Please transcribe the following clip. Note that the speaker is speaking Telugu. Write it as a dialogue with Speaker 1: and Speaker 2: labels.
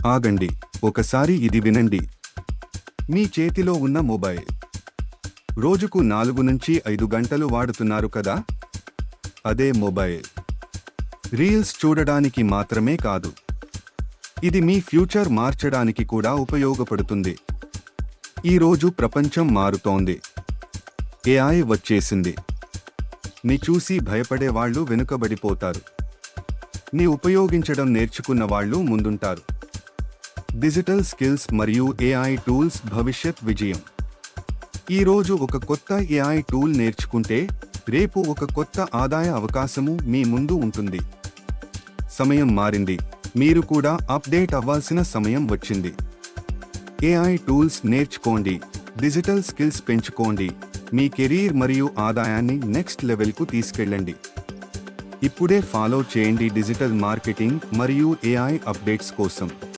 Speaker 1: ఆగండి, ఒకసారి ఇది వినండి. మీ చేతిలో ఉన్న మొబైల్ రోజుకు 4 నుంచి 5 గంటలు వాడుతున్నారు కదా? అదే మొబైల్ రీల్స్ చూడడానికి మాత్రమే కాదు, ఇది మీ ఫ్యూచర్ మార్చడానికి కూడా ఉపయోగపడుతుంది. ఈరోజు ప్రపంచం మారుతోంది. ఏఐ వచ్చేసింది. ని చూసి భయపడే వాళ్ళు వెనుకబడిపోతారు. ని ఉపయోగించడం నేర్చుకున్న వాళ్ళు ముందుంటారు. డిజిటల్ స్కిల్స్ మరియు ఏఐ టూల్స్ భవిష్యత్ విజయం. ఈరోజు ఒక కొత్త ఏఐ టూల్ నేర్చుకుంటే రేపు ఒక కొత్త ఆదాయ అవకాశము మీ ముందు ఉంటుంది. సమయం మారింది. మీరు కూడా అప్డేట్ అవ్వాల్సిన సమయం వచ్చింది. ఏఐ టూల్స్ నేర్చుకోండి, డిజిటల్ స్కిల్స్ పెంచుకోండి, మీ కెరీర్ మరియు ఆదాయాన్ని నెక్స్ట్ లెవెల్కు తీసుకెళ్ళండి. ఇప్పుడే ఫాలో చేయండి డిజిటల్ మార్కెటింగ్ మరియు ఏఐ అప్డేట్స్ కోసం.